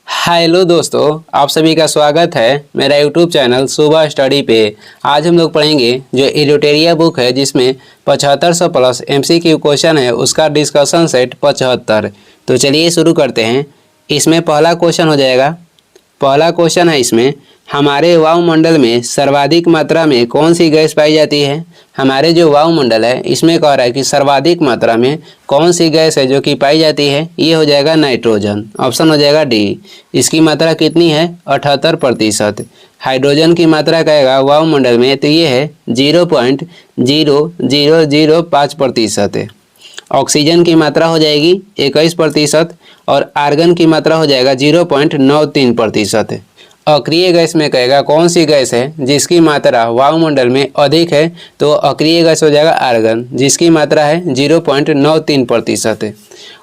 Hello दोस्तों, आप सभी का स्वागत है मेरा यूट्यूब चैनल सुबह स्टडी पे। आज हम लोग पढ़ेंगे जो इलिटेरिया बुक है जिसमें 7500 प्लस एमसीक्यू क्वेश्चन है, उसका डिस्कशन सेट 75। तो चलिए शुरू करते हैं। इसमें पहला क्वेश्चन हो जाएगा। पहला क्वेश्चन है इसमें, हमारे वायुमंडल में सर्वाधिक मात्रा में कौन सी गैस पाई जाती है। हमारे जो वायुमंडल है इसमें कह रहा है कि सर्वाधिक मात्रा में कौन सी गैस है जो कि पाई जाती है। ये हो जाएगा नाइट्रोजन, ऑप्शन हो जाएगा डी। इसकी मात्रा कितनी है? 78%। हाइड्रोजन की मात्रा कहेगा वायुमंडल में तो ये है 0.0005%। ऑक्सीजन की मात्रा हो जाएगी 21% और आर्गन की मात्रा हो जाएगा 0.93%। अक्रिय गैस में कहेगा कौन सी गैस है जिसकी मात्रा वायुमंडल में अधिक है, तो अक्रिय गैस हो जाएगा आर्गन, जिसकी मात्रा है 0.93%।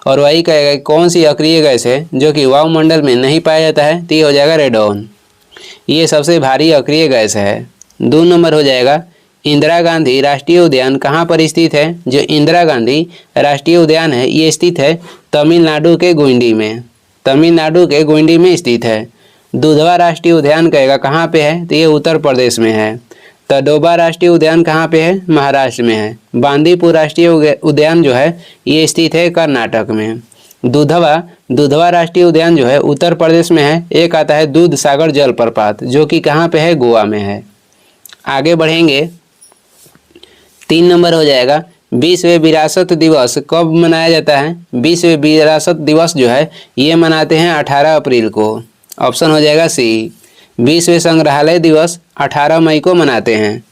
और वही कहेगा कौन सी अक्रिय गैस है जो कि वायुमंडल में नहीं पाया जाता है, तो ये हो जाएगा रेडॉन। ये सबसे भारी अक्रिय गैस है। 2 नंबर हो जाएगा, इंदिरा गांधी राष्ट्रीय उद्यान कहाँ पर स्थित है। जो इंदिरा गांधी राष्ट्रीय उद्यान है ये स्थित है तमिलनाडु के गुंडी में। तमिलनाडु के गुंडी में स्थित है। दुधवा राष्ट्रीय उद्यान कहेगा कहाँ पे है, तो ये उत्तर प्रदेश में है। तडोबा राष्ट्रीय उद्यान कहाँ पे है? महाराष्ट्र में है। बांदीपुर राष्ट्रीय उद्यान जो है ये स्थित है कर्नाटक में। दुधवा राष्ट्रीय उद्यान जो है उत्तर प्रदेश में है। एक आता है दूध सागर जलप्रपात जो कि कहाँ पे है? गोवा में है। आगे बढ़ेंगे। 3 नंबर हो जाएगा, विश्व विरासत दिवस कब मनाया जाता है। विश्व विरासत दिवस जो है ये मनाते हैं 18 अप्रैल को। ऑप्शन हो जाएगा सी। विश्व संग्रहालय दिवस 18 मई को मनाते हैं।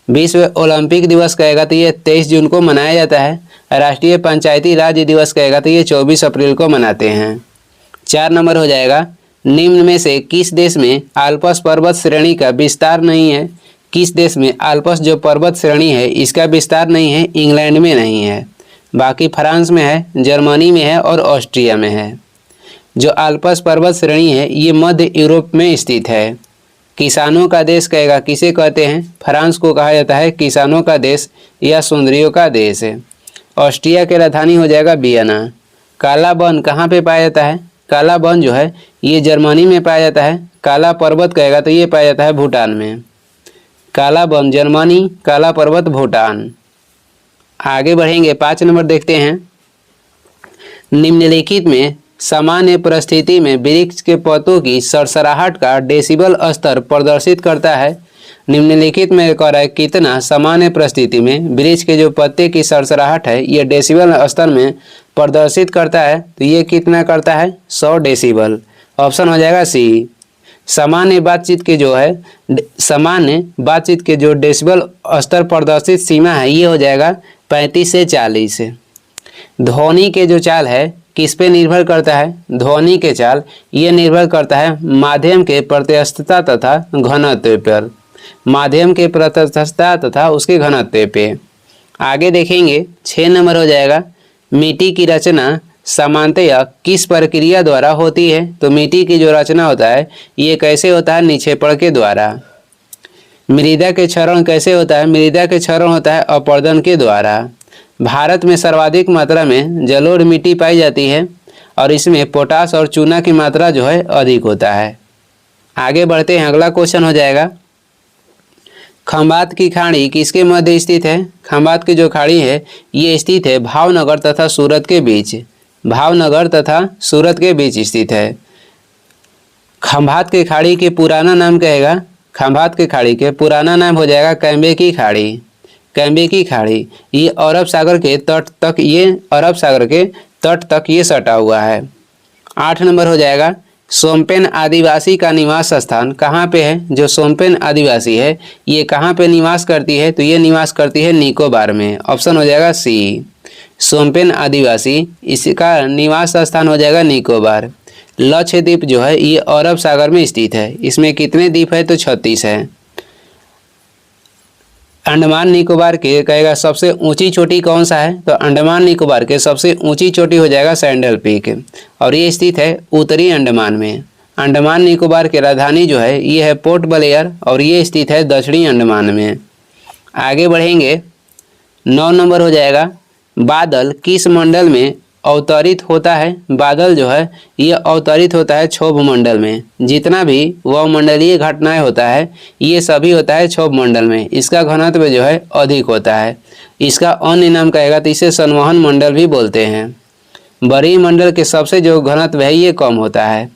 विश्व ओलंपिक दिवस कहेगा तो ये 23 जून को मनाया जाता है। राष्ट्रीय पंचायती राज दिवस कहेगा तो ये 24 अप्रैल को मनाते हैं। 4 नंबर हो जाएगा, निम्न में से किस देश में आल्प्स पर्वत श्रेणी का विस्तार नहीं है। किस देश में आल्प्स जो पर्वत श्रेणी है इसका विस्तार नहीं है? इंग्लैंड में नहीं है, बाकी फ्रांस में है, जर्मनी में है और ऑस्ट्रिया में है। जो आल्प्स पर्वत श्रेणी है ये मध्य यूरोप में स्थित है। किसानों का देश कहेगा किसे कहते हैं? फ्रांस को कहा जाता है किसानों का देश या सुंदरियों का देश है। ऑस्ट्रिया की राजधानी हो जाएगा वियना। काला वन कहाँ पे पाया जाता है? काला वन जो है ये जर्मनी में पाया जाता है। काला पर्वत कहेगा तो ये पाया जाता है भूटान में। काला वन जर्मनी, काला पर्वत भूटान। आगे बढ़ेंगे। 5 नंबर देखते हैं। निम्नलिखित में सामान्य परिस्थिति में वृक्ष के पत्तों की सरसराहट का डेसिबल स्तर प्रदर्शित करता है। निम्नलिखित में कह रहा है कितना सामान्य परिस्थिति में वृक्ष के जो पत्ते की सरसराहट है ये डेसिबल स्तर में प्रदर्शित करता है, तो ये कितना करता है? 100 डेसिबल। ऑप्शन हो जाएगा सी। सामान्य बातचीत के जो डेसिबल स्तर प्रदर्शित सीमा है ये हो जाएगा 35 से 40। ध्वनि के जो चाल है किस पे निर्भर करता है? ध्वनि के चाल ये निर्भर करता है माध्यम के प्रत्यस्थता तथा घनत्व पर। माध्यम के प्रत्यस्थता तथा उसके घनत्व पे। आगे देखेंगे। 6 नंबर हो जाएगा, मिट्टी की रचना सामान्यतः किस प्रक्रिया द्वारा होती है। तो मिट्टी की जो रचना होता है ये कैसे होता है? निक्षेपण के द्वारा। मृदा के क्षरण कैसे होता है? मृदा के क्षरण होता है अपरदन के द्वारा। भारत में सर्वाधिक मात्रा में जलोढ़ मिट्टी पाई जाती है और इसमें पोटास और चूना की मात्रा जो है अधिक होता है। आगे बढ़ते हैं। अगला क्वेश्चन हो जाएगा, खंभात की खाड़ी किसके मध्य स्थित है। खंभात की जो खाड़ी है ये स्थित है भावनगर तथा सूरत के बीच। भावनगर तथा सूरत के बीच स्थित है। खंभात की खाड़ी के पुराना नाम कहेगा, खंभात की खाड़ी के पुराना नाम हो जाएगा कैम्बे की खाड़ी। कैम्बे की खाड़ी ये अरब सागर के तट तक ये सटा हुआ है। 8 नंबर हो जाएगा, सोमपेन आदिवासी का निवास स्थान कहाँ पे है। जो सोमपेन आदिवासी है ये कहाँ पे निवास करती है? तो ये निवास करती है निकोबार में। ऑप्शन हो जाएगा सी। सोमपेन आदिवासी इसका निवास स्थान हो जाएगा निकोबार। लक्षद्वीप जो है ये अरब सागर में स्थित है। इसमें कितने द्वीप है? तो 36 है। अंडमान निकोबार के कहेगा सबसे ऊंची चोटी कौन सा है? तो अंडमान निकोबार के सबसे ऊंची चोटी हो जाएगा सैंडल पीक और ये स्थित है उत्तरी अंडमान में। अंडमान निकोबार की राजधानी जो है ये है पोर्ट ब्लेयर और ये स्थित है दक्षिणी अंडमान में। आगे बढ़ेंगे। 9 नंबर हो जाएगा, बादल किस मंडल में अवतरित होता है, बादल जो है ये अवतरित होता है क्षोभ मंडल में। जितना भी वायुमंडलीय घटनाएं होता है ये सभी होता है क्षोभ मंडल में। इसका घनत्व जो है अधिक होता है। इसका अन्य नाम कहेगा तो इसे संवहन मंडल भी बोलते हैं। बड़ी मंडल के सबसे जो घनत्व है ये कम होता है।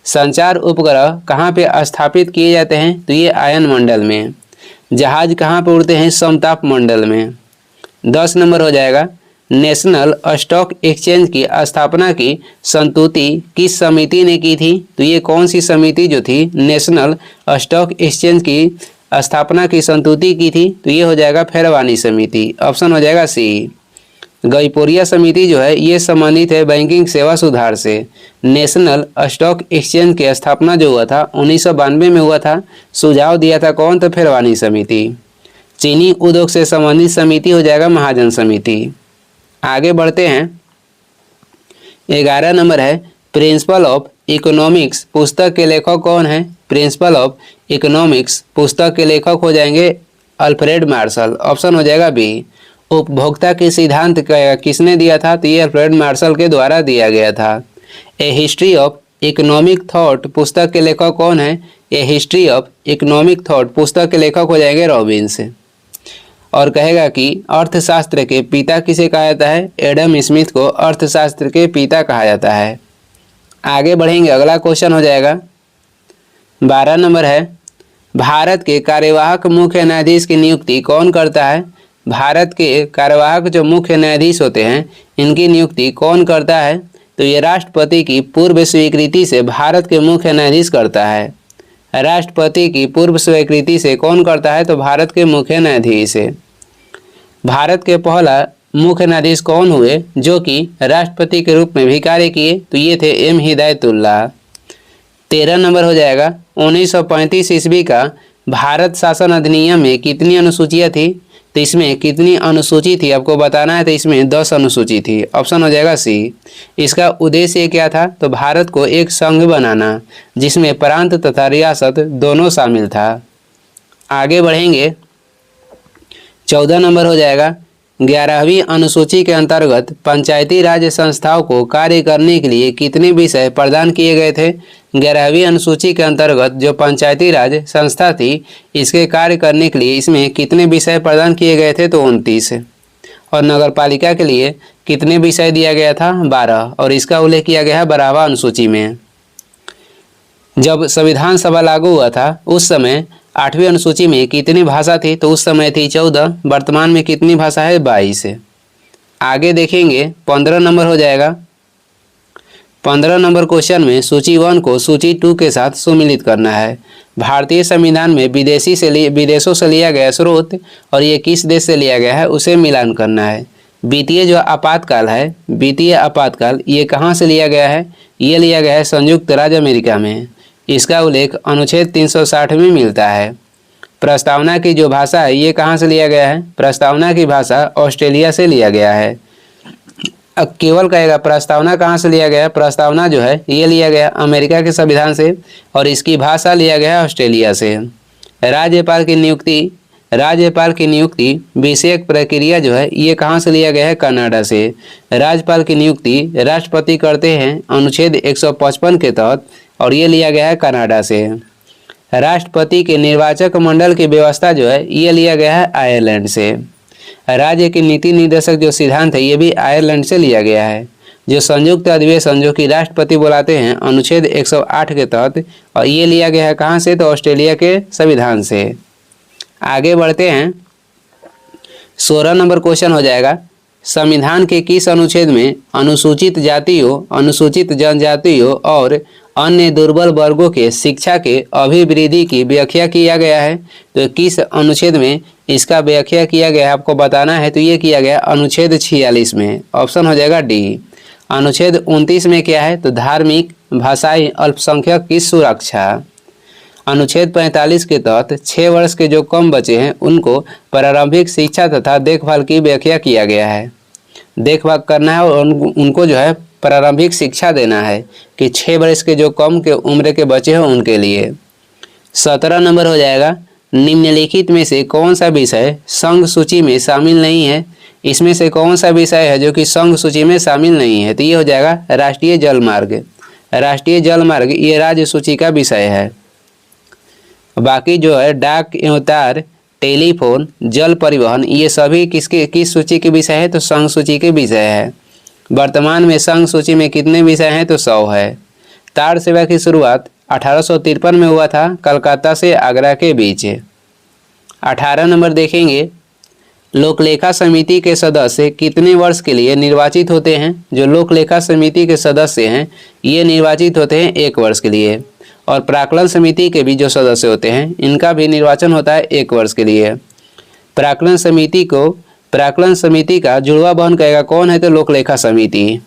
संचार उपग्रह कहाँ पे स्थापित किए जाते हैं तो ये आयन मंडल में। जहाज कहाँ पर उड़ते हैं, समताप मंडल में। 10 नंबर हो जाएगा, नेशनल स्टॉक एक्सचेंज की स्थापना की संस्तुति किस समिति ने की थी? तो ये कौन सी समिति जो थी नेशनल स्टॉक एक्सचेंज की स्थापना की संस्तुति की थी? तो ये हो जाएगा फेरवानी समिति। ऑप्शन हो जाएगा सी। गईपोरिया समिति जो है ये संबंधित है बैंकिंग सेवा सुधार से। नेशनल स्टॉक एक्सचेंज की स्थापना जो हुआ था 1992 में हुआ था। सुझाव दिया था कौन? तो फेरवानी समिति। चीनी उद्योग से संबंधित समिति हो जाएगा महाजन समिति। आगे बढ़ते हैं। 11 नंबर है, प्रिंसिपल ऑफ इकोनॉमिक्स पुस्तक के लेखक कौन है? प्रिंसिपल ऑफ इकोनॉमिक्स पुस्तक के लेखक हो जाएंगे अल्फ्रेड मार्शल। ऑप्शन हो जाएगा बी। उपभोक्ता के सिद्धांत किसने दिया था? तो ये अल्फ्रेड मार्शल के द्वारा दिया गया था। ए हिस्ट्री ऑफ इकोनॉमिक थॉट पुस्तक के लेखक कौन है? ए हिस्ट्री ऑफ इकोनॉमिक थॉट पुस्तक के लेखक हो जाएंगे रॉबिन्स। और कहेगा कि अर्थशास्त्र के पिता किसे कहा जाता है? एडम स्मिथ को अर्थशास्त्र के पिता कहा जाता है। आगे बढ़ेंगे, अगला क्वेश्चन हो जाएगा 12 नंबर है, भारत के कार्यवाहक मुख्य न्यायाधीश की नियुक्ति कौन करता है? भारत के कार्यवाहक जो मुख्य न्यायाधीश होते हैं इनकी नियुक्ति कौन करता है? तो ये राष्ट्रपति की पूर्व स्वीकृति से भारत के मुख्य न्यायाधीश करता है। राष्ट्रपति की पूर्व स्वीकृति से कौन करता है? तो भारत के मुख्य न्यायाधीश है। भारत के पहला मुख्य न्यायाधीश कौन हुए जो कि राष्ट्रपति के रूप में भी कार्य किए? तो ये थे एम हिदायतुल्ला। 13 नंबर हो जाएगा, 1935 ईस्वी का भारत शासन अधिनियम में कितनी अनुसूचियाँ थी? तो इसमें कितनी अनुसूची थी आपको बताना है। तो इसमें 10 अनुसूची थी। ऑप्शन हो जाएगा सी। इसका उद्देश्य क्या था? तो भारत को एक संघ बनाना जिसमें प्रांत तथा रियासत दोनों शामिल था। आगे बढ़ेंगे, 14 नंबर हो जाएगा, 11वीं अनुसूची के अंतर्गत पंचायती राज संस्थाओं को कार्य करने के लिए कितने विषय प्रदान किए गए थे? 11वीं अनुसूची के अंतर्गत जो पंचायती राज संस्था थी इसके कार्य करने के लिए इसमें कितने विषय प्रदान किए गए थे? तो 29। और नगर पालिका के लिए कितने विषय दिया गया था? 12। और इसका उल्लेख किया गया है 12वां अनुसूची में। जब संविधान सभा लागू हुआ था उस समय 8वीं अनुसूची में कितनी भाषा थी? तो उस समय थी 14। वर्तमान में कितनी भाषा है? 22। आगे देखेंगे, 15 नंबर हो जाएगा। 15 नंबर क्वेश्चन में सूची 1 को सूची 2 के साथ सुमिलित करना है। भारतीय संविधान में विदेशों से लिया गया स्रोत और ये किस देश से लिया गया है उसे मिलान करना है। वित्तीय जो आपातकाल है, वित्तीय आपातकाल ये कहाँ से लिया गया है? ये लिया गया है संयुक्त राज्य अमेरिका में। इसका उल्लेख अनुच्छेद 360 में मिलता है। प्रस्तावना की जो भाषा है ये कहाँ से लिया गया है? प्रस्तावना की भाषा ऑस्ट्रेलिया से लिया गया है। अब केवल कहेगा प्रस्तावना कहाँ से लिया गया? प्रस्तावना जो है ये लिया गया अमेरिका के संविधान से और इसकी भाषा लिया गया ऑस्ट्रेलिया से। राज्यपाल की नियुक्ति विषयक प्रक्रिया जो है ये कहाँ से लिया गया है? कनाडा से। राज्यपाल की नियुक्ति राष्ट्रपति करते हैं अनुच्छेद 155 के तहत और ये लिया गया है कनाडा से। राष्ट्रपति के निर्वाचक मंडल की व्यवस्था जो है ये लिया गया है आयरलैंड से। राज्य के नीति निर्देशक जो सिद्धांत है ये भी आयरलैंड से लिया गया है। जो संयुक्त अधिवेशन जो कि राष्ट्रपति बुलाते हैं अनुच्छेद 108 के तहत और ये लिया गया है कहाँ से? तो ऑस्ट्रेलिया के संविधान से। आगे बढ़ते हैं, 16 नंबर क्वेश्चन हो जाएगा, संविधान के किस अनुच्छेद में अनुसूचित जातियों, अनुसूचित जनजातियों और अन्य दुर्बल वर्गों के शिक्षा के अभिवृद्धि की व्याख्या किया गया है? तो किस अनुच्छेद में इसका व्याख्या किया गया है आपको बताना है। तो ये किया गया अनुच्छेद 46 में। ऑप्शन हो जाएगा डी। अनुच्छेद 29 में क्या है? तो धार्मिक भाषाई अल्पसंख्यक की सुरक्षा। अनुच्छेद 45 के तहत 6 वर्ष के जो कम बच्चे हैं उनको प्रारंभिक शिक्षा तथा देखभाल की व्याख्या किया गया है। देखभाल करना है और उनको जो है प्रारंभिक शिक्षा देना है कि 6 वर्ष के जो कम के उम्र के बच्चे हैं उनके लिए। 17 नंबर हो जाएगा, निम्नलिखित में से कौन सा विषय संघ सूची में शामिल नहीं है? इसमें से कौन सा विषय है जो कि संघ सूची में शामिल नहीं है? तो ये हो जाएगा राष्ट्रीय जल मार्ग। राष्ट्रीय जल मार्ग ये राज्य सूची का विषय है। बाकी जो है डाक एवं तार, टेलीफोन, जल परिवहन ये सभी किस सूची के विषय है? तो संघ सूची के विषय है। वर्तमान में संघ सूची में कितने विषय हैं? तो 100 है। तार सेवा की शुरुआत 1853 में हुआ था, कलकत्ता से आगरा के बीच। 18 नंबर देखेंगे, लोकलेखा समिति के सदस्य कितने वर्ष के लिए निर्वाचित होते हैं? जो लोकलेखा समिति के सदस्य हैं ये निर्वाचित होते हैं 1 वर्ष के लिए। और प्राक्कलन समिति के भी जो सदस्य होते हैं इनका भी निर्वाचन होता है 1 वर्ष के लिए। प्राक्कलन समिति का जुड़वा बहन कहेगा कौन है? तो लोकलेखा समिति।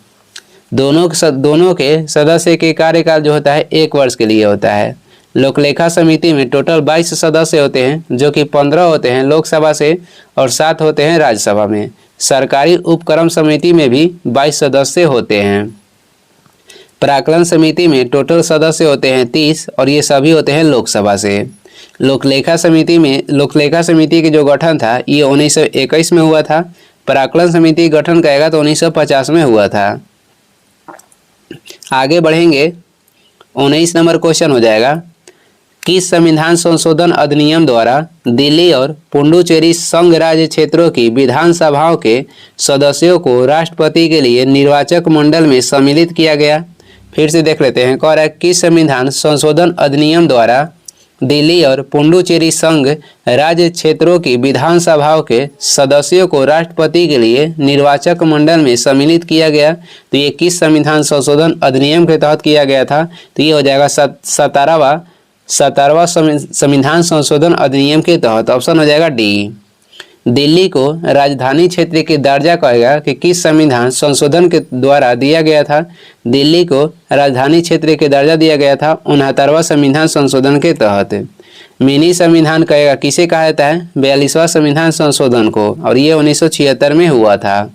दोनों के सदस्य के कार्यकाल जो होता है 1 वर्ष के लिए होता है। लोकलेखा समिति में टोटल 22 सदस्य होते हैं, जो कि 15 होते हैं लोकसभा से और 7 होते हैं राज्यसभा में। सरकारी उपक्रम समिति में भी 22 सदस्य होते हैं। प्राक्कलन समिति में टोटल सदस्य होते हैं 30 और ये सभी होते हैं लोकसभा से। लोकलेखा समिति के जो गठन था ये 1921 में हुआ था। प्राक्कलन समिति गठन कहेगा तो 1950 में हुआ था। आगे बढ़ेंगे, 19 नंबर क्वेश्चन हो जाएगा, किस संविधान संशोधन अधिनियम द्वारा दिल्ली और पुडुचेरी संघ राज्य क्षेत्रों की विधानसभाओं के सदस्यों को राष्ट्रपति के लिए निर्वाचक मंडल में सम्मिलित किया गया? फिर से देख लेते हैं। कह रहा है किस संविधान संशोधन अधिनियम द्वारा दिल्ली और पुडुचेरी संघ राज्य क्षेत्रों की विधानसभाओं के सदस्यों को राष्ट्रपति के लिए निर्वाचक मंडल में सम्मिलित किया गया? तो ये किस संविधान संशोधन अधिनियम के तहत किया गया था? तो ये हो जाएगा 17वां संविधान संशोधन अधिनियम के तहत। ऑप्शन हो जाएगा डी। दिल्ली को राजधानी क्षेत्र के दर्जा कहेगा कि किस संविधान संशोधन के द्वारा दिया गया था? दिल्ली को राजधानी क्षेत्र के दर्जा दिया गया था 69वां संविधान संशोधन के तहत। मिनी संविधान कहेगा किसे कहा जाता है? 42वां संविधान संशोधन को, और ये 1976 में हुआ था।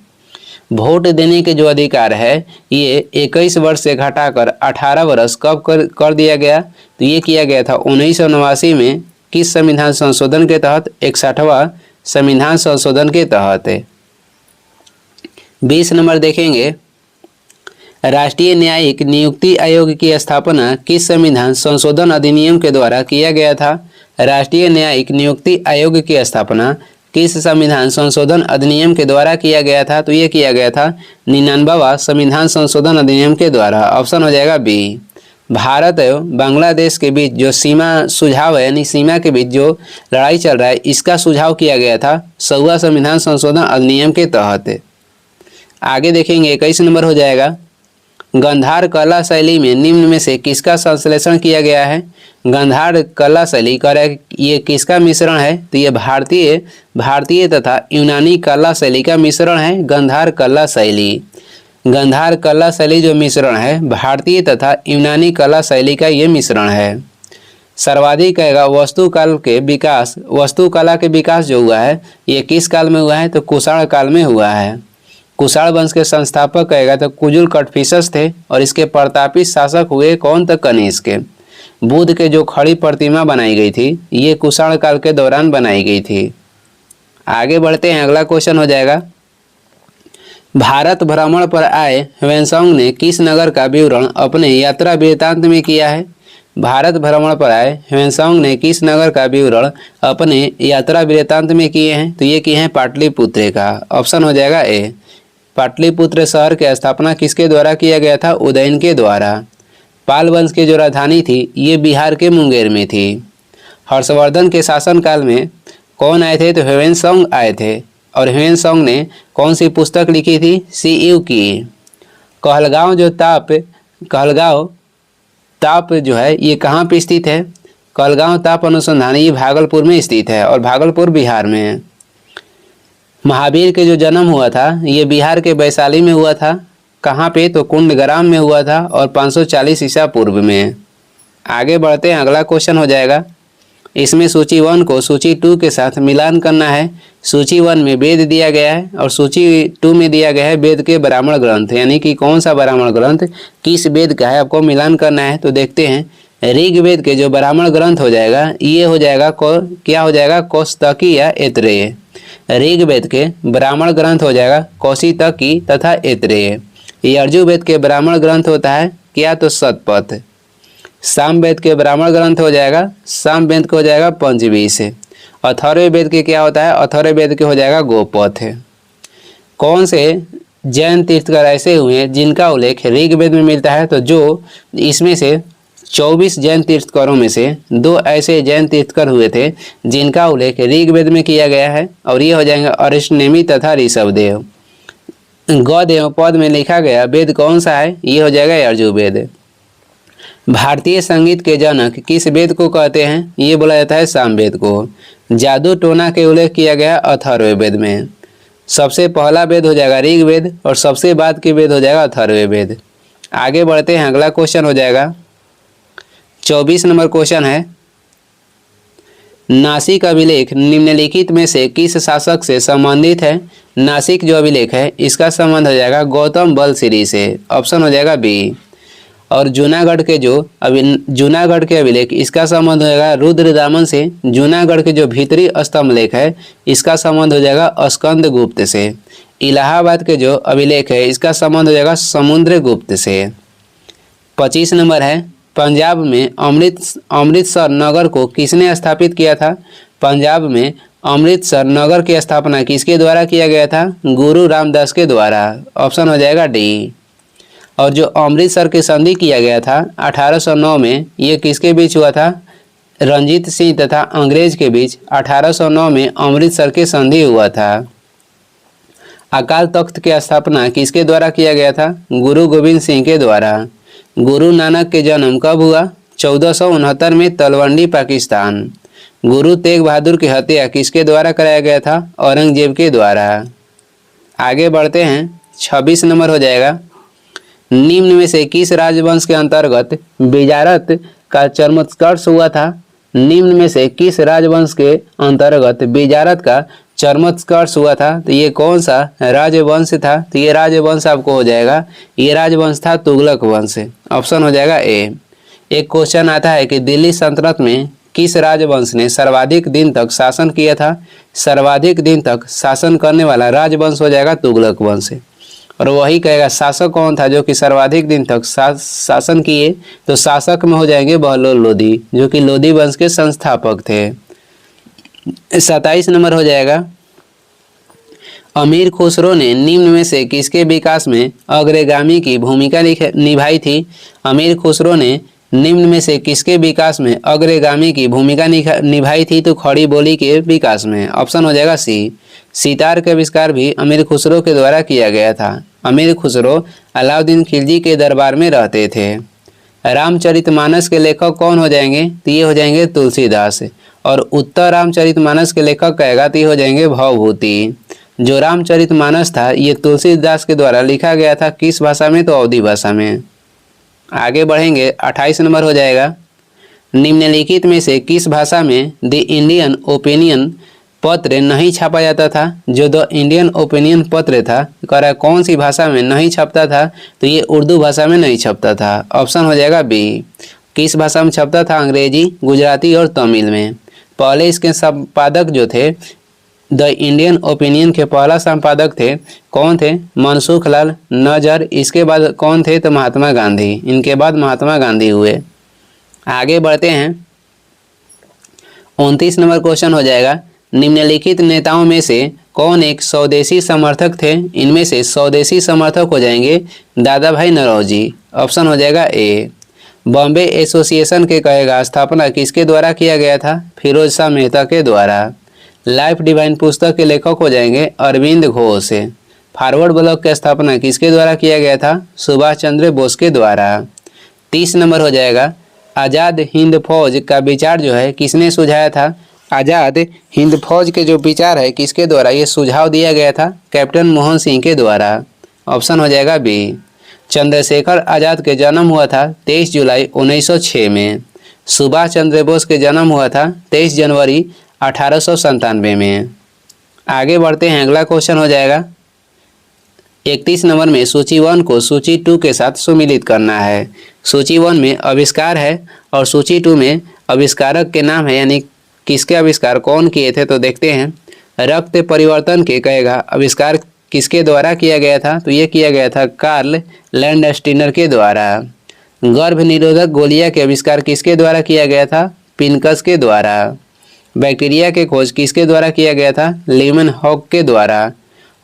वोट देने के जो अधिकार है ये 21 वर्ष से घटाकर 18 वर्ष कब कर दिया गया? तो ये किया गया था 1989 में। किस संविधान संशोधन के तहत? 61वां संविधान संशोधन के तहत। 20 नंबर देखेंगे, राष्ट्रीय न्यायिक नियुक्ति आयोग की स्थापना किस संविधान संशोधन अधिनियम के द्वारा किया गया था? राष्ट्रीय न्यायिक नियुक्ति आयोग की स्थापना किस संविधान संशोधन अधिनियम के द्वारा किया गया था? तो ये किया गया था 99वां संविधान संशोधन अधिनियम के द्वारा। ऑप्शन हो जाएगा बी। भारत एवं बांग्लादेश के बीच जो सीमा सुझाव है, यानी सीमा के बीच जो लड़ाई चल रहा है, इसका सुझाव किया गया था 100वां संविधान संशोधन अधिनियम के तहत। आगे देखेंगे, 21 नंबर हो जाएगा, गंधार कला शैली में निम्न में से किसका संश्लेषण किया गया है? गंधार कला शैली ये किसका मिश्रण है? तो ये भारतीय तथा यूनानी कला शैली का मिश्रण है गंधार कला शैली। गंधार कला शैली जो मिश्रण है भारतीय तथा यूनानी कला शैली का ये मिश्रण है। सर्वाधिक कहेगा वस्तुकला के विकास जो हुआ है ये किस काल में हुआ है? तो कुषाण काल में हुआ है। कुषाण वंश के संस्थापक कहेगा तो कुजुल कटफिसस थे और इसके प्रतापी शासक हुए कौन? तो कनिष्क। बुद्ध के जो खड़ी प्रतिमा बनाई गई थी ये कुषाण काल के दौरान बनाई गई थी। आगे बढ़ते हैं, अगला क्वेश्चन हो जाएगा, भारत भ्रमण पर आए ह्वेनसांग ने किस नगर का विवरण अपने यात्रा वृत्तांत में किया है? भारत भ्रमण पर आए ह्वेनसांग ने किस नगर का विवरण अपने यात्रा वृत्तांत में किए हैं? तो ये किए हैं पाटलिपुत्र का। ऑप्शन हो जाएगा ए। पाटलिपुत्र शहर की स्थापना किसके द्वारा किया गया था? उदयन के द्वारा। पाल वंश की जो राजधानी थी ये बिहार के मुंगेर में थी। हर्षवर्धन के शासनकाल में कौन आए थे? तो ह्वेनसांग आए थे। और ह्वेनसांग ने कौन सी पुस्तक लिखी थी? सीयू की। कहलगांव ताप जो है ये कहाँ पे स्थित है? कहलगांव ताप अनुसंधान ये भागलपुर में स्थित है और भागलपुर बिहार में है। महावीर के जो जन्म हुआ था ये बिहार के वैशाली में हुआ था। कहाँ पे? तो कुंडग्राम में हुआ था और 540 ईसा पूर्व में। आगे बढ़ते हैं, अगला क्वेश्चन हो जाएगा, इसमें सूची 1 को सूची 2 के साथ मिलान करना है। सूची 1 में वेद दिया गया है और सूची 2 में दिया गया है वेद के ब्राह्मण ग्रंथ, यानी कि कौन सा ब्राह्मण ग्रंथ किस वेद का है आपको मिलान करना है। तो देखते हैं, ऋग्वेद के जो ब्राह्मण ग्रंथ हो जाएगा ये हो जाएगा क्या हो जाएगा? कौस्तकी या ऐतरेय। ऋग्वेद के ब्राह्मण ग्रंथ हो जाएगा कौशितकी तथा ऐत्रेय। यजुर्वेद के ब्राह्मण ग्रंथ होता है क्या, तो शतपथ। सामवेद के ब्राह्मण ग्रंथ हो जाएगा, सामवेद के हो जाएगा पंचवीस। अथर्ववेद के क्या होता है, अथर्ववेद के हो जाएगा गोपथ। कौन से जैन तीर्थकर ऐसे हुए हैं जिनका उल्लेख ऋग्वेद में मिलता है, तो जो इसमें से 24 जैन तीर्थकरों में से 2 ऐसे जैन तीर्थकर हुए थे जिनका उल्लेख ऋग्वेद में किया गया है, और ये हो जाएंगे अरिष्टनेमी तथा ऋषभदेव। गद्य एवं पद में लिखा गया वेद कौन सा है, ये हो जाएगा यजुर्वेद। भारतीय संगीत के जनक किस वेद को कहते हैं, ये बोला जाता है सामवेद को। जादू टोना के उल्लेख किया गया अथर्ववेद में। सबसे पहला वेद हो जाएगा ऋग्वेद और सबसे बाद की वेद हो जाएगा अथर्ववेद। आगे बढ़ते हैं, अगला क्वेश्चन हो जाएगा 24 नंबर क्वेश्चन है, नासिक अभिलेख निम्नलिखित में से किस शासक से संबंधित है। नासिक जो अभिलेख है इसका संबंध हो जाएगा गौतम बलसिरी से, ऑप्शन हो जाएगा बी। और जूनागढ़ के जूनागढ़ के अभिलेख इसका संबंध हो जाएगा रुद्रदामन से। जूनागढ़ के जो भीतरी स्तंभ लेख है इसका संबंध हो जाएगा स्कंद गुप्त से। इलाहाबाद के जो अभिलेख है इसका संबंध हो जाएगा समुद्र गुप्त से। 25 नंबर है, पंजाब में अमृतसर नगर को किसने स्थापित किया था। पंजाब में अमृतसर नगर की स्थापना किसके द्वारा किया गया था, गुरु रामदास के द्वारा, ऑप्शन हो जाएगा डी। और जो अमृतसर की संधि किया गया था 1809 में, ये किसके बीच हुआ था, रंजीत सिंह तथा अंग्रेज के बीच 1809 में अमृतसर की संधि हुआ था। अकाल तख्त की स्थापना किसके द्वारा किया गया था, गुरु गोविंद सिंह के द्वारा। गुरु नानक के जन्म कब हुआ, 1469 में तलवंडी पाकिस्तान। गुरु तेग बहादुर की हत्या किसके द्वारा कराया गया था, औरंगजेब के द्वारा। आगे बढ़ते हैं, 26 नंबर हो जाएगा, निम्न में से किस राजवंश के अंतर्गत बिजारत का चरमोत्कर्ष हुआ था। निम्न में से किस राजवंश के अंतर्गत बिजारत का चरमोत्कर्ष हुआ था, तो ये कौन सा राजवंश था, तो ये राजवंश आपको हो जाएगा, ये राजवंश था तुगलक वंश, ऑप्शन हो जाएगा ए। एक क्वेश्चन आता है कि दिल्ली सल्तनत में किस राजवंश ने सर्वाधिक दिन तक शासन किया था। सर्वाधिक दिन तक शासन करने वाला राजवंश हो जाएगा तुगलक वंश। और वही कहेगा शासक कौन था जो कि सर्वाधिक दिन तक शासन किए, तो शासक में हो जाएंगे बहलोल लोदी, जो कि लोदी वंश के संस्थापक थे। 27 नंबर हो जाएगा, अमीर खुसरो ने निम्न में से किसके विकास में अग्रगामी की भूमिका निभाई थी। अमीर खुसरो ने निम्न में से किसके विकास में अग्रगामी की भूमिका निभाई थी, तो खड़ी बोली के विकास में, ऑप्शन हो जाएगा सी। सितार का आविष्कार भी अमीर खुसरो के द्वारा किया गया था। अमीर खुसरो अलाउद्दीन खिलजी के दरबार में रहते थे। रामचरितमानस के लेखक कौन हो जाएंगे, तो ये हो जाएंगे तुलसीदास। और उत्तर रामचरितमानस के लेखक कहेगा तो ये हो जाएंगे भवभूति। जो रामचरितमानस था ये तुलसीदास के द्वारा लिखा गया था, किस भाषा में, तो अवधी भाषा में। आगे बढ़ेंगे, 28 नंबर हो जाएगा, निम्नलिखित में से किस भाषा में द इंडियन ओपिनियन पत्र नहीं छापा जाता था। जो द इंडियन ओपिनियन पत्र था, कह रहा है कौन सी भाषा में नहीं छपता था, तो ये उर्दू भाषा में नहीं छपता था, ऑप्शन हो जाएगा बी। किस भाषा में छपता था, अंग्रेजी, गुजराती और तमिल में। पहले इसके संपादक जो थे द इंडियन ओपिनियन के पहला संपादक थे कौन थे, मनसुख लाल नजर। इसके बाद कौन थे, तो महात्मा गांधी। इनके बाद महात्मा गांधी हुए। आगे बढ़ते हैं, 29 नंबर क्वेश्चन हो जाएगा, निम्नलिखित नेताओं में से कौन एक स्वदेशी समर्थक थे। इनमें से स्वदेशी समर्थक हो जाएंगे दादा भाई नौरोजी, ऑप्शन हो जाएगा ए। बॉम्बे एसोसिएशन के कहेगा स्थापना किसके द्वारा किया गया था, फिरोज शाह मेहता के द्वारा। लाइफ डिवाइन पुस्तक के लेखक हो जाएंगे अरविंद घोष। फॉरवर्ड ब्लॉक की स्थापना किसके द्वारा किया गया था, सुभाष चंद्र बोस के द्वारा। 30 नंबर हो जाएगा, आज़ाद हिंद फौज का विचार जो है किसने सुझाया था। आज़ाद हिंद फौज के जो विचार है किसके द्वारा ये सुझाव दिया गया था, कैप्टन मोहन सिंह के द्वारा, ऑप्शन हो जाएगा बी। चंद्रशेखर आज़ाद के जन्म हुआ था 23 जुलाई 1906 में। सुभाष चंद्र बोस के जन्म हुआ था 23 जनवरी 1897 में। आगे बढ़ते हैं, अगला क्वेश्चन हो जाएगा 31 नंबर में सूची 1 को सूची 2 के साथ सुमिलित करना है। सूची 1 में आविष्कार है और सूची 2 में आविष्कारक के नाम है, यानी किसके आविष्कार कौन किए थे। तो देखते हैं, रक्त परिवर्तन के कहेगा आविष्कार किसके द्वारा किया गया था? तो ये किया गया था कार्ल लैंडस्टीनर के द्वारा। गर्भ निरोधक गोलियां के आविष्कार किसके द्वारा किया गया था? पिनकस के द्वारा। बैक्टीरिया के खोज किसके द्वारा किया गया था? लीमन हॉक के द्वारा।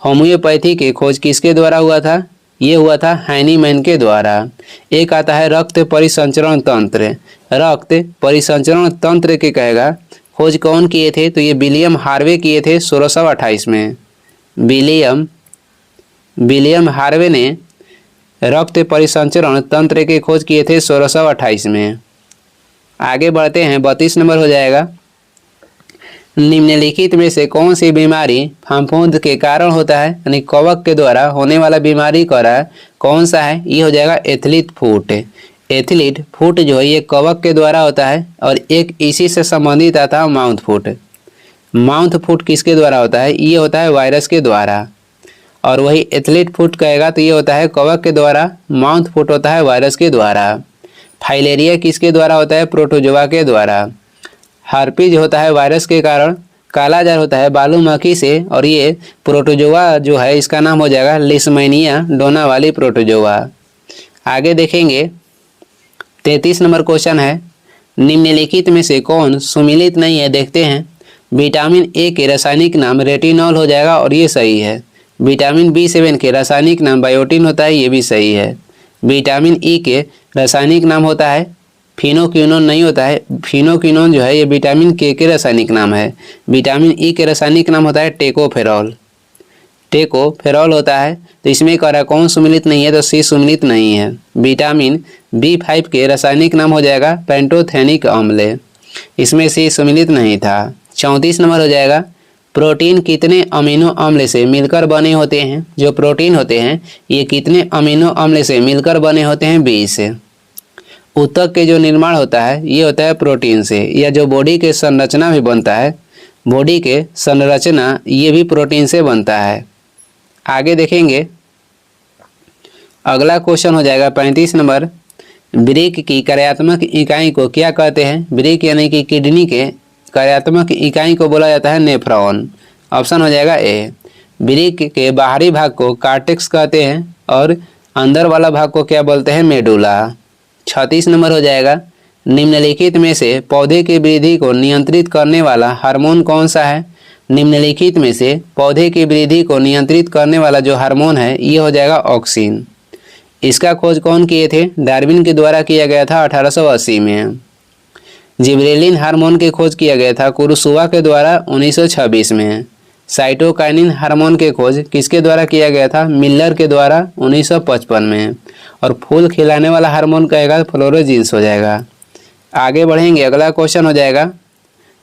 होम्योपैथी के खोज किसके द्वारा हुआ था? ये हुआ था हाइनीमैन के द्वारा। एक आता है रक्त परिसंचरण तंत्र। रक्त परिसंचरण तंत्र के कहेगा खोज कौन किए थे? तो ये विलियम हार्वे किए थे 1628 में। विलियम हार्वे ने रक्त परिसंचरण तंत्र की खोज किए थे 1628 में। आगे बढ़ते हैं, 32 नंबर हो जाएगा। निम्नलिखित में से कौन सी बीमारी फफूंद के कारण होता है? यानी कवक के द्वारा होने वाला बीमारी का कौन सा है? ये हो जाएगा एथलीट फुट। एथलीट फुट जो है ये कवक के द्वारा होता है और एक इसी से संबंधित आता है माउथ फुट। माउथ फुट किसके द्वारा होता है? ये होता है वायरस के द्वारा। और वही एथलीट फुट कहेगा तो ये होता है कवक के द्वारा, माउथ फुट होता है वायरस के द्वारा। फाइलेरिया किसके द्वारा होता है? प्रोटोजोआ के द्वारा। हार्पिज होता है वायरस के कारण। काला जार होता है बालू मक्खी से और ये प्रोटोजोआ जो है इसका नाम हो जाएगा लिस्मेनिया डोना वाली प्रोटोजोआ। आगे देखेंगे 33 नंबर क्वेश्चन है, निम्नलिखित में से कौन सुमिलित नहीं है? देखते हैं। विटामिन ए के रासायनिक नाम रेटिनॉल हो जाएगा और ये सही है। विटामिन B7 के रासायनिक नाम बायोटिन होता है, ये भी सही है। विटामिन ई के रासायनिक नाम होता है फिनोक्विनोन, नहीं होता है। फिनोक्विनोन जो है ये विटामिन के रासायनिक नाम है। विटामिन ई के रासायनिक नाम होता है टेकोफेरॉल। टेकोफेरॉल होता है। तो इसमें कह रहा है कौन सुमिलित नहीं है? तो सी सुमिलित नहीं है। विटामिन B5 के रासायनिक नाम हो जाएगा पेंटोथेनिक अम्ल। इसमें सी सुमिलित नहीं था। 34 नंबर हो जाएगा। प्रोटीन कितने अमीनो अम्ल से मिलकर बने होते हैं? जो प्रोटीन होते हैं ये कितने अमीनो अम्ल से मिलकर बने होते हैं? 20 से। ऊतक के जो निर्माण होता है ये होता है प्रोटीन से, या जो बॉडी के संरचना भी बनता है, बॉडी के संरचना ये भी प्रोटीन से बनता है। आगे देखेंगे, अगला क्वेश्चन हो जाएगा 35 नंबर। वृक्क की कार्यात्मक इकाई को क्या कहते हैं? वृक्क यानी कि किडनी के कार्यात्मक इकाई को बोला जाता है नेफ्रॉन। ऑप्शन हो जाएगा ए। वृक्क के बाहरी भाग को कार्टेक्स कहते हैं और अंदर वाला भाग को क्या बोलते हैं? मेडुला। 36 नंबर हो जाएगा। निम्नलिखित में से पौधे की वृद्धि को नियंत्रित करने वाला हार्मोन कौन सा है? निम्नलिखित में से पौधे की वृद्धि को नियंत्रित करने वाला जो हार्मोन है ये हो जाएगा ऑक्सिन। इसका खोज कौन किए थे? डार्विन के द्वारा किया गया था 1880 में। जिब्रेलिन हार्मोन की खोज किया गया था कुरुसुवा के द्वारा 1926 में। साइटोकाइनिन हार्मोन की खोज किसके द्वारा किया गया था? मिलर के द्वारा 1955 में। और फूल खिलाने वाला हार्मोन कहेगा फ्लोरोजीन्स हो जाएगा। आगे बढ़ेंगे, अगला क्वेश्चन हो जाएगा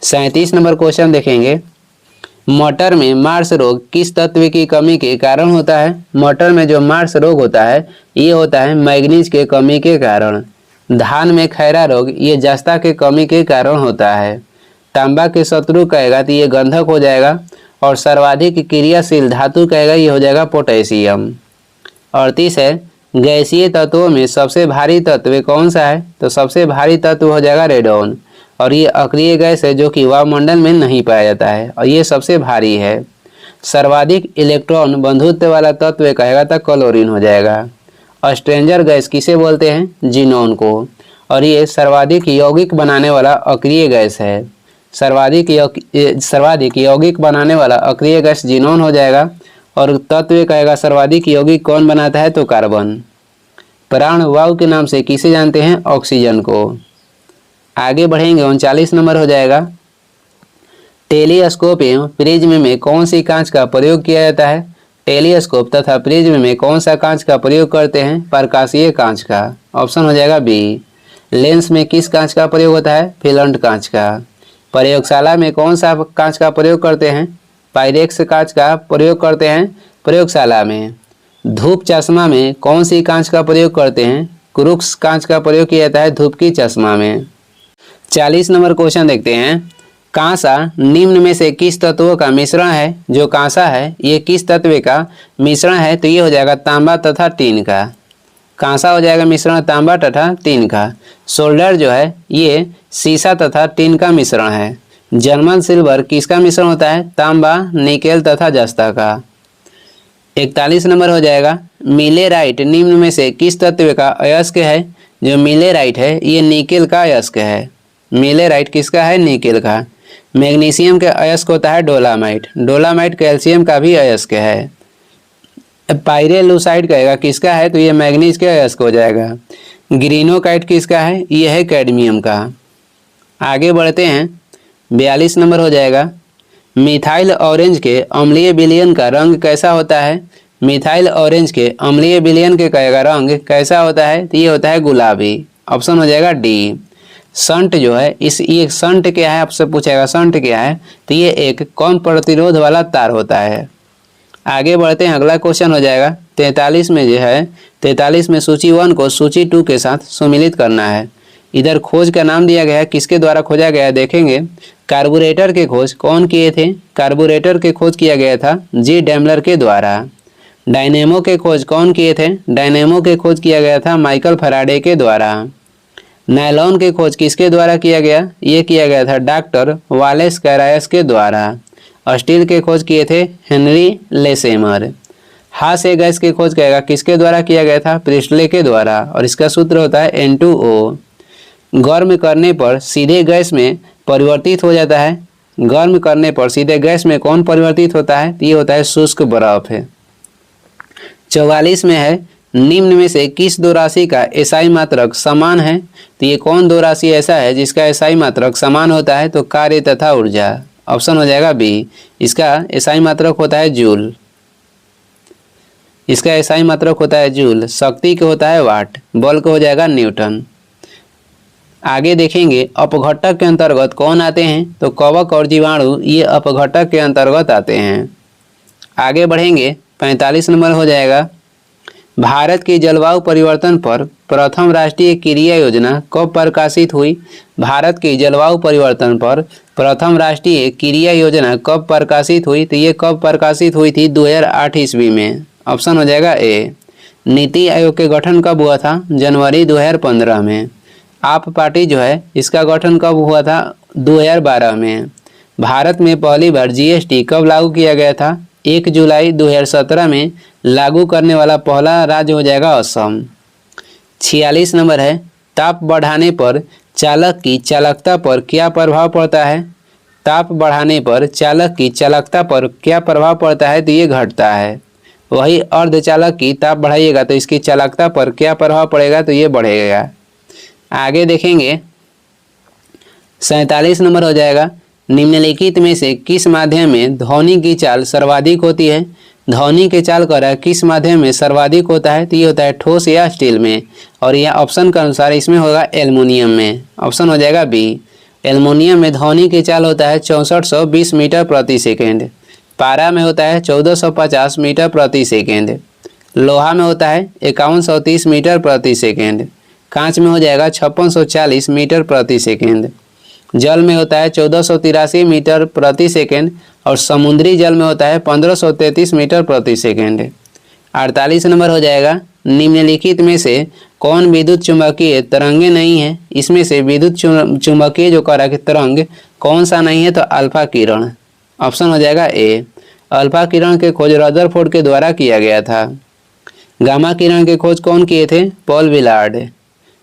37 नंबर क्वेश्चन देखेंगे। मटर में मार्स रोग किस तत्व की कमी के कारण होता है? मटर में जो मार्स रोग होता है ये होता है मैग्नीज के कमी के कारण। धान में खैरा रोग ये जस्ता के कमी के कारण होता है। तांबा के शत्रु कहेगा तो ये गंधक हो जाएगा। और सर्वाधिक क्रियाशील धातु कहेगा ये हो जाएगा पोटेशियम। 38 है, गैसीय तत्वों में सबसे भारी तत्व कौन सा है? तो सबसे भारी तत्व हो जाएगा रेडोन। और ये अक्रिय गैस है जो कि वायुमंडल में नहीं पाया जाता है और ये सबसे भारी है। सर्वाधिक इलेक्ट्रॉन बंधुत्व वाला तत्व कहेगा तो क्लोरीन हो जाएगा। स्ट्रेंजर गैस किसे बोलते हैं? जीनोन को। और ये सर्वाधिक यौगिक बनाने वाला अक्रिय गैस है। सर्वाधिक यौगिक बनाने वाला अक्रिय गैस जीनोन हो जाएगा। और तत्व कहेगा सर्वाधिक यौगिक कौन बनाता है? तो कार्बन। प्राण वायु के नाम से किसे जानते हैं? ऑक्सीजन को। आगे बढ़ेंगे, 39 नंबर हो जाएगा। टेलीस्कोप एवं प्रिज्म में कौन सी कांच का प्रयोग किया जाता है? टेलीस्कोप तथा प्रिज्म में कौन सा कांच का प्रयोग करते हैं? प्रकाशीय कांच का। ऑप्शन हो जाएगा बी। लेंस में किस कांच का प्रयोग होता है? फिलंट कांच का। प्रयोगशाला में कौन सा कांच का प्रयोग करते हैं? पायरेक्स कांच का प्रयोग करते हैं प्रयोगशाला में। धूप चश्मा में कौन सी कांच का प्रयोग करते हैं? क्रूक्स कांच का प्रयोग किया जाता है धूप की चश्मा में। 40 नंबर क्वेश्चन देखते हैं। कांसा निम्न में से किस तत्वों का मिश्रण है? जो कांसा है ये किस तत्व का मिश्रण है? तो ये हो जाएगा तांबा तथा टीन का। कांसा हो जाएगा मिश्रण तांबा तथा टीन का। सोल्डर जो है ये सीसा तथा टीन का मिश्रण है। जर्मन सिल्वर किसका मिश्रण होता है? तांबा, निकेल तथा जस्ता का। 41 नंबर हो जाएगा, मिलेराइट निम्न में से किस तत्व का अयस्क है? जो मिलेराइट है ये निकेल का अयस्क है। मिलेराइट किसका है? निकेल का। मैग्नीशियम का अयस्क होता है डोलामाइट। डोलामाइट कैल्शियम का भी अयस्क है। पाइरेलुसाइड कहेगा किसका है? तो ये मैग्नीज के अयस्क हो जाएगा। ग्रीनोकाइट किसका है? ये है कैडमियम का। आगे बढ़ते हैं, 42 नंबर हो जाएगा, मिथाइल ऑरेंज के अम्लीय विलयन का रंग कैसा होता है? मिथाइल ऑरेंज के अम्लीय विलयन के कहेगा रंग कैसा होता है? तो ये होता है गुलाबी। ऑप्शन हो जाएगा डी। संट जो है ये संट क्या है आपसे पूछेगा, संट क्या है? तो ये एक कम प्रतिरोध वाला तार होता है। आगे बढ़ते हैं, अगला क्वेश्चन हो जाएगा 43 में जो है 43 में सूची 1 को सूची 2 के साथ सुमिलित करना है। इधर खोज का नाम दिया गया है, किसके द्वारा खोजा गया है देखेंगे। कार्बोरेटर के खोज कौन किए थे? कार्बोरेटर के खोज किया गया था जी डैमलर के द्वारा। डायनेमो के खोज कौन किए थे? डायनेमो के खोज किया गया था माइकल फैराडे के द्वारा। नायलॉन के खोज किसके द्वारा किया गया? ये किया गया था डॉक्टर वालेस कैरायस के द्वारा। स्टील के खोज किए थे हेनरी लेसेमर। हास्य गैस की खोज कहेगा किसके द्वारा किया गया था? प्रिस्टले के द्वारा, और इसका सूत्र होता है N2O। गर्म करने पर सीधे गैस में परिवर्तित हो जाता है। गर्म करने पर सीधे गैस में कौन परिवर्तित होता है? ये होता है शुष्क बर्फ है। 44 में है, निम्न में से किस दो राशि का एसआई मात्रक समान है? तो ये कौन दो राशि ऐसा है जिसका एसआई मात्रक समान होता है? तो कार्य तथा ऊर्जा। ऑप्शन हो जाएगा बी। इसका एसआई मात्रक होता है जूल। इसका एसआई मात्रक होता है जूल। शक्ति का होता है वाट। बल का हो जाएगा न्यूटन। आगे देखेंगे अपघटक के अंतर्गत कौन आते हैं? तो कवक और जीवाणु ये अपघटक के अंतर्गत आते हैं। आगे बढ़ेंगे, 45 नंबर हो जाएगा, भारत की जलवायु परिवर्तन पर प्रथम राष्ट्रीय क्रिया योजना कब प्रकाशित हुई? भारत की जलवायु परिवर्तन पर प्रथम राष्ट्रीय क्रिया योजना कब प्रकाशित हुई? तो ये कब प्रकाशित हुई थी? 2008 ईस्वी में। ऑप्शन हो जाएगा ए। नीति आयोग के गठन कब हुआ था? जनवरी 2015 में। आप पार्टी जो है इसका गठन कब हुआ था? 2012 में। भारत में पहली बार जीएसटी कब लागू किया गया था? 1 जुलाई 2017 में लागू करने वाला पहला राज्य हो जाएगा असम। 46 नंबर है, ताप बढ़ाने पर चालक की चालकता पर क्या प्रभाव पड़ता है? ताप बढ़ाने पर चालक की चालकता पर क्या प्रभाव पड़ता है? तो ये घटता है। वही अर्धचालक की ताप बढ़ाइएगा तो इसकी चालकता पर क्या प्रभाव पड़ेगा? तो ये बढ़ेगा। आगे देखेंगे, 47 नंबर हो जाएगा, निम्नलिखित में से किस माध्यम में ध्वनि की चाल सर्वाधिक होती है? ध्वनि के चाल कर किस माध्यम में सर्वाधिक होता है? तो ये होता है ठोस या स्टील में, और यह ऑप्शन के अनुसार इसमें होगा एल्युमिनियम में। ऑप्शन हो जाएगा बी। एल्युमिनियम में ध्वनि की चाल होता है 6420 मीटर प्रति सेकेंड। पारा में होता है 1450 मीटर प्रति सेकेंड। लोहा में होता है 5130 मीटर प्रति सेकेंड। कांच में हो जाएगा 5640 मीटर प्रति सेकेंड। जल में होता है 1483 मीटर प्रति सेकेंड, और समुद्री जल में होता है 1533 मीटर प्रति सेकेंड। 48 नंबर हो जाएगा, निम्नलिखित में से कौन विद्युत चुंबकीय तरंगे नहीं है? इसमें से विद्युत चुंबकीय जो करा कि तरंग कौन सा नहीं है? तो अल्फा किरण। ऑप्शन हो जाएगा ए। अल्फा किरण के खोज रदरफोर्ड के द्वारा किया गया था। गामा किरण के खोज कौन किए थे? Paul Willard.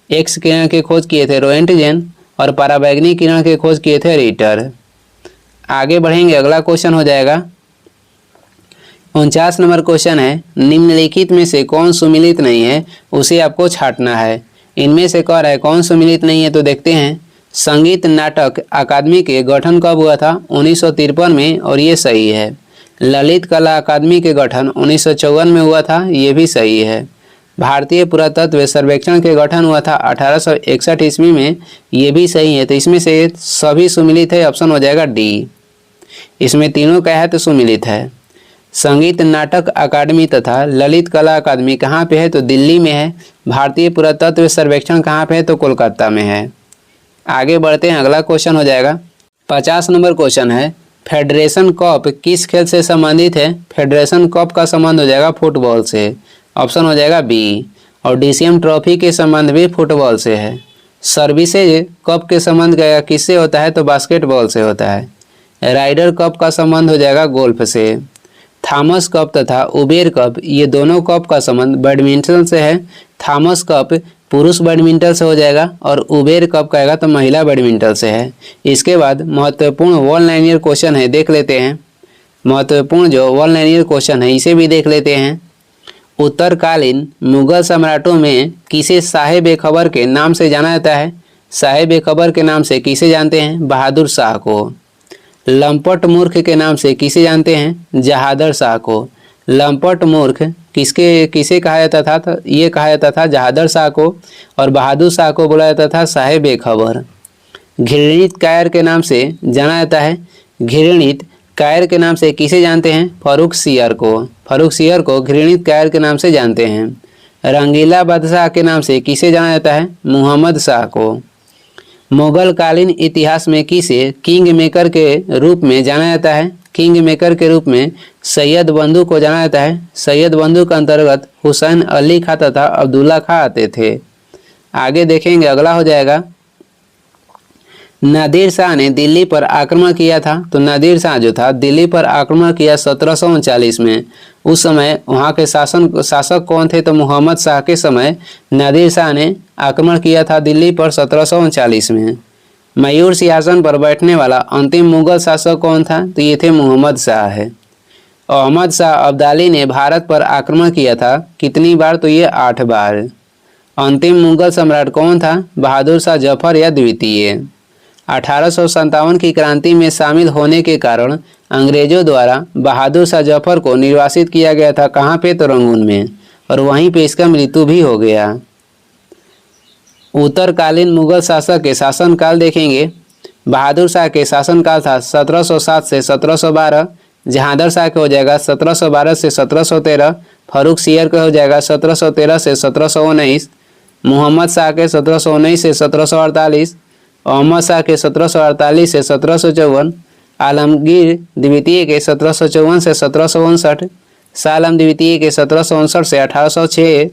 एक्स किरण के खोज किए थे रोएंटजेन, और पराबैंगनी किरण के खोज किए थे रिटर। आगे बढ़ेंगे, अगला क्वेश्चन हो जाएगा 49 नंबर क्वेश्चन है, निम्नलिखित में से कौन सुमिलित नहीं है? उसे आपको छांटना है। इनमें से कह रहा है कौन सुमिलित नहीं है? तो देखते हैं, संगीत नाटक अकादमी के गठन कब हुआ था? 1953 में, और ये सही है। ललित कला अकादमी के गठन 1954 में हुआ था, ये भी सही है। भारतीय पुरातत्व सर्वेक्षण के गठन हुआ था 1861 ईस्वी में, ये भी सही है। तो इसमें से सभी सुमिलित है, ऑप्शन हो जाएगा डी। इसमें तीनों का है तो सुमिलित है। संगीत नाटक अकादमी तथा ललित कला अकादमी कहाँ पे है? तो दिल्ली में है। भारतीय पुरातत्व सर्वेक्षण कहाँ पे है? तो कोलकाता में है। आगे बढ़ते हैं, अगला क्वेश्चन हो जाएगा 50 नंबर क्वेश्चन है, फेडरेशन कप किस खेल से संबंधित है? फेडरेशन कप का संबंध हो जाएगा फुटबॉल से। ऑप्शन हो जाएगा बी। और डीसीएम ट्रॉफी के संबंध भी फुटबॉल से है। सर्विसेज कप के संबंध का किससे होता है? तो बास्केटबॉल से होता है। राइडर कप का संबंध हो जाएगा गोल्फ से। थॉमस कप तथा उबेर कप ये दोनों कप का संबंध बैडमिंटन से है। थॉमस कप पुरुष बैडमिंटन से हो जाएगा और उबेर कप कहेगा तो महिला बैडमिंटन से है। इसके बाद महत्वपूर्ण वन लाइनियर क्वेश्चन है, देख लेते हैं। महत्वपूर्ण जो वन लाइनियर क्वेश्चन है इसे भी देख लेते हैं। उत्तरकालीन मुगल सम्राटों में किसे साहिब-ए-खबर के नाम से जाना जाता है? साहिब-ए-खबर के नाम से किसे जानते हैं? बहादुर शाह को। लंपट मूर्ख के नाम से किसे जानते हैं? जहादर शाह को। लंपट मूर्ख किसे कहा जाता था? तो ये कहा जाता था जहादर शाह को, और बहादुर शाह को बोला जाता था साहिब-ए-खबर। घृणित कायर के नाम से जाना जाता है। घृणित कायर के नाम से किसे जानते हैं? फर्रुख सियर को। फर्रुख सियर को घृणित कायर के नाम से जानते हैं। रंगीला बादशाह के नाम से किसे जाना जाता है? मुहम्मद शाह को। मुगल कालीन इतिहास में किसे किंग मेकर के रूप में जाना जाता है? किंग मेकर के रूप में सैयद बंधु को जाना जाता है। सैयद बंधु के अंतर्गत हुसैन अली खां तथा अब्दुल्ला खां आते थे। आगे देखेंगे, अगला हो जाएगा नादिर शाह ने दिल्ली पर आक्रमण किया था। तो नादिर शाह जो था दिल्ली पर आक्रमण किया 1739 में। उस समय वहाँ के शासक कौन थे? तो मुहम्मद शाह के समय नादिर शाह ने आक्रमण किया था दिल्ली पर 1739 में। मयूर सिंहासन पर बैठने वाला अंतिम मुगल शासक कौन था? तो ये थे मुहम्मद शाह है। अहमद शाह अब्दाली ने भारत पर आक्रमण किया था कितनी बार? तो ये 8 बार। अंतिम मुगल सम्राट कौन था? बहादुर शाह जफर या द्वितीय। 1857 की क्रांति में शामिल होने के कारण अंग्रेजों द्वारा बहादुर शाह जफर को निर्वासित किया गया था। कहाँ पे? तो रंगून में, और वहीं पे इसका मृत्यु भी हो गया। उत्तरकालीन मुगल शासक के शासनकाल देखेंगे। बहादुर शाह के शासनकाल था 1707 से 1712। जहांगीर शाह का हो जाएगा 1712 से 1713। फर्रुख सियर का हो जाएगा 1713 से 1719। मुहम्मद शाह के 1719 से 1748। अहमद शाह के 1748 से 1754। आलमगीर द्वितीय के 1754 से 1759। शाह आलम द्वितीय के 1759 से 1806।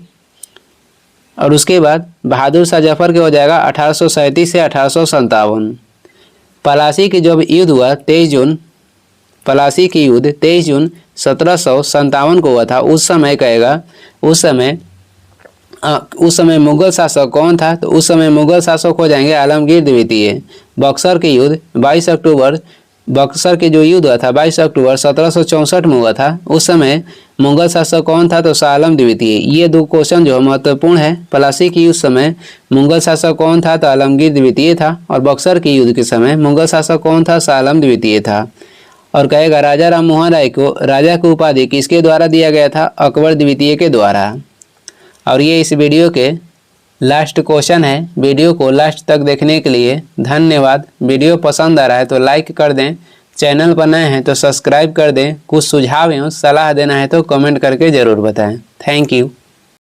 और उसके बाद बहादुर शाह जफर के हो जाएगा 1837 से 1857। पलासी की जब युद्ध हुआ 23 जून, पलासी की युद्ध 23 जून 1757 को हुआ था। उस समय कहेगा उस समय मुगल शासक कौन था? तो उस समय मुगल शासक हो जाएंगे आलमगीर द्वितीय। बक्सर की युद्ध 22 अक्टूबर, बक्सर की जो युद्ध हुआ था 22 अक्टूबर 1764 में हुआ था। उस समय मुगल शासक कौन था? तो शाह आलम द्वितीय। ये 2 क्वेश्चन जो महत्वपूर्ण है। पलासी की युद्ध समय मुगल शासक कौन था? तो आलमगीर द्वितीय था। और बक्सर की युद्ध के समय मुगल शासक कौन था? शाह आलम द्वितीय था। और कहेगा राजा राम मोहन राय को राजा की उपाधि किसके द्वारा दिया गया था? अकबर द्वितीय के द्वारा। और ये इस वीडियो के लास्ट क्वेश्चन है। वीडियो को लास्ट तक देखने के लिए धन्यवाद। वीडियो पसंद आ रहा है तो लाइक कर दें, चैनल पर नए हैं तो सब्सक्राइब कर दें। कुछ सुझाव एवं सलाह देना है तो कमेंट करके ज़रूर बताएं। Thank you.